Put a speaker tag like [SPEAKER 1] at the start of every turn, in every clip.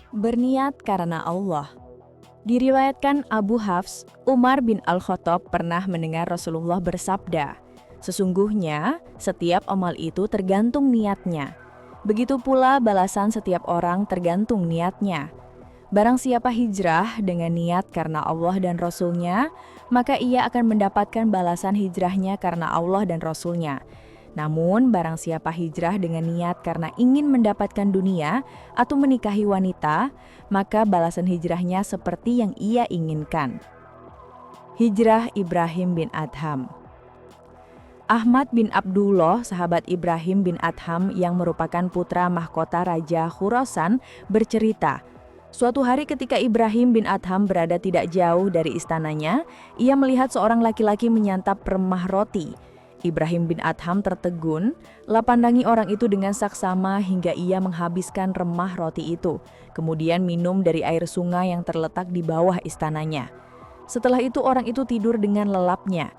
[SPEAKER 1] Berniat karena Allah. Diriwayatkan Abu Hafs, Umar bin Al-Khattab pernah mendengar Rasulullah bersabda, "Sesungguhnya setiap amal itu tergantung niatnya. Begitu pula balasan setiap orang tergantung niatnya. Barang siapa hijrah dengan niat karena Allah dan Rasul-Nya, maka ia akan mendapatkan balasan hijrahnya karena Allah dan Rasul-Nya. Namun, barang siapa hijrah dengan niat karena ingin mendapatkan dunia atau menikahi wanita, maka balasan hijrahnya seperti yang ia inginkan." Hijrah Ibrahim bin Adham. Ahmad bin Abdullah, sahabat Ibrahim bin Adham yang merupakan putra mahkota Raja Khurasan, bercerita, suatu hari ketika Ibrahim bin Adham berada tidak jauh dari istananya, ia melihat seorang laki-laki menyantap remah roti. Ibrahim bin Adham tertegun, pandangi orang itu dengan saksama hingga ia menghabiskan remah roti itu, kemudian minum dari air sungai yang terletak di bawah istananya. Setelah itu orang itu tidur dengan lelapnya.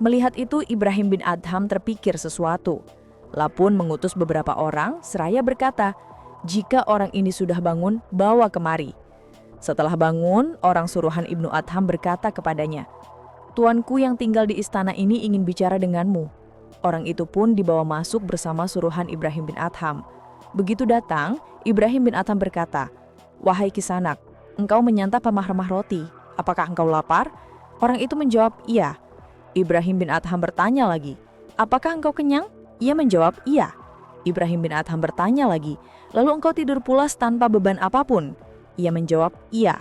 [SPEAKER 1] Melihat itu Ibrahim bin Adham terpikir sesuatu. Pun mengutus beberapa orang seraya berkata, "Jika orang ini sudah bangun, bawa kemari." Setelah bangun, orang suruhan Ibnu Adham berkata kepadanya, "Tuanku yang tinggal di istana ini ingin bicara denganmu." Orang itu pun dibawa masuk bersama suruhan Ibrahim bin Adham. Begitu datang, Ibrahim bin Adham berkata, "Wahai Kisanak, engkau menyantap remah-remah roti. Apakah engkau lapar?" Orang itu menjawab, "Iya." Ibrahim bin Adham bertanya lagi, "Apakah engkau kenyang?" Ia menjawab, "Iya." Ibrahim bin Adham bertanya lagi, "Lalu engkau tidur pulas tanpa beban apapun?" Ia menjawab, "Iya."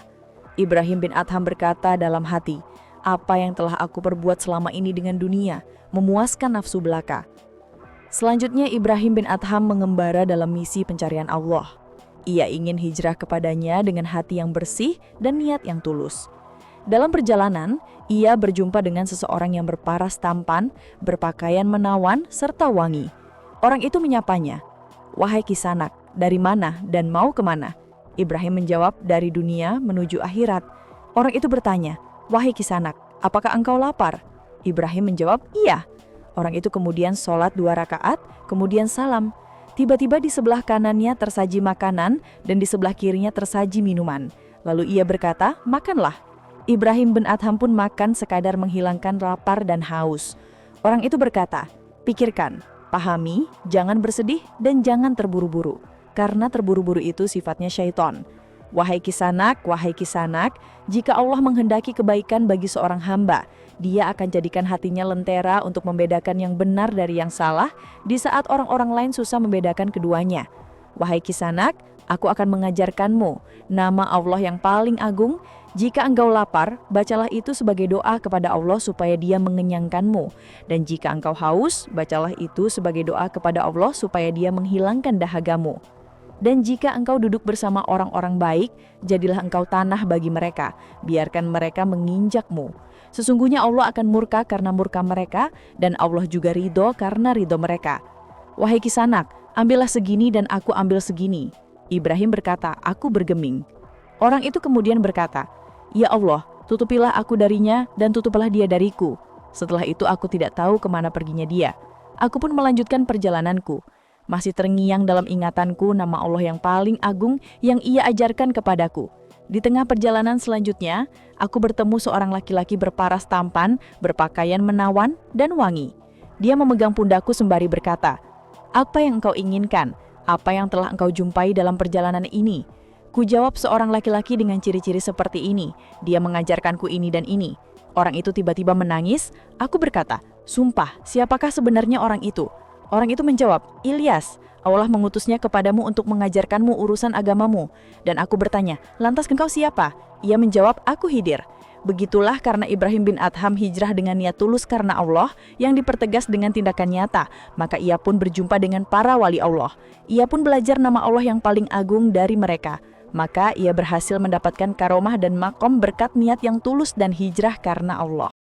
[SPEAKER 1] Ibrahim bin Adham berkata dalam hati, "Apa yang telah aku perbuat selama ini dengan dunia, memuaskan nafsu belaka." Selanjutnya Ibrahim bin Adham mengembara dalam misi pencarian Allah. Ia ingin hijrah kepadanya dengan hati yang bersih dan niat yang tulus. Dalam perjalanan, ia berjumpa dengan seseorang yang berparas tampan, berpakaian menawan, serta wangi. Orang itu menyapanya, "Wahai Kisanak, dari mana dan mau kemana?" Ibrahim menjawab, "Dari dunia menuju akhirat." Orang itu bertanya, "Wahai Kisanak, apakah engkau lapar?" Ibrahim menjawab, "Iya." Orang itu kemudian sholat 2 rakaat, kemudian salam. Tiba-tiba di sebelah kanannya tersaji makanan dan di sebelah kirinya tersaji minuman. Lalu ia berkata, "Makanlah." Ibrahim bin Adham pun makan sekadar menghilangkan lapar dan haus. Orang itu berkata, "Pikirkan, pahami, jangan bersedih dan jangan terburu-buru. Karena terburu-buru itu sifatnya syaiton. Wahai Kisanak, jika Allah menghendaki kebaikan bagi seorang hamba, Dia akan jadikan hatinya lentera untuk membedakan yang benar dari yang salah di saat orang-orang lain susah membedakan keduanya. Wahai Kisanak, aku akan mengajarkanmu nama Allah yang paling agung. Jika engkau lapar, bacalah itu sebagai doa kepada Allah supaya Dia mengenyangkanmu. Dan jika engkau haus, bacalah itu sebagai doa kepada Allah supaya Dia menghilangkan dahagamu. Dan jika engkau duduk bersama orang-orang baik, jadilah engkau tanah bagi mereka, biarkan mereka menginjakmu. Sesungguhnya Allah akan murka karena murka mereka, dan Allah juga ridho karena ridho mereka. Wahai Kisanak, ambillah segini dan aku ambil segini." Ibrahim berkata, "Aku bergeming." Orang itu kemudian berkata, "Ya Allah, tutupilah aku darinya dan tutuplah dia dariku." Setelah itu aku tidak tahu kemana perginya dia. Aku pun melanjutkan perjalananku. Masih terngiang dalam ingatanku nama Allah yang paling agung yang Ia ajarkan kepadaku. Di tengah perjalanan selanjutnya, aku bertemu seorang laki-laki berparas tampan, berpakaian menawan, dan wangi. Dia memegang pundakku sembari berkata, "Apa yang engkau inginkan? Apa yang telah engkau jumpai dalam perjalanan ini?" Kujawab, "Seorang laki-laki dengan ciri-ciri seperti ini. Dia mengajarkanku ini dan ini." Orang itu tiba-tiba menangis. Aku berkata, "Sumpah, siapakah sebenarnya orang itu?" Orang itu menjawab, "Ilyas, Allah mengutusnya kepadamu untuk mengajarkanmu urusan agamamu." Dan aku bertanya, "Lantas engkau siapa?" Ia menjawab, "Aku Khidir." Begitulah karena Ibrahim bin Adham hijrah dengan niat tulus karena Allah yang dipertegas dengan tindakan nyata, maka ia pun berjumpa dengan para wali Allah. Ia pun belajar nama Allah yang paling agung dari mereka. Maka ia berhasil mendapatkan karomah dan makom berkat niat yang tulus dan hijrah karena Allah.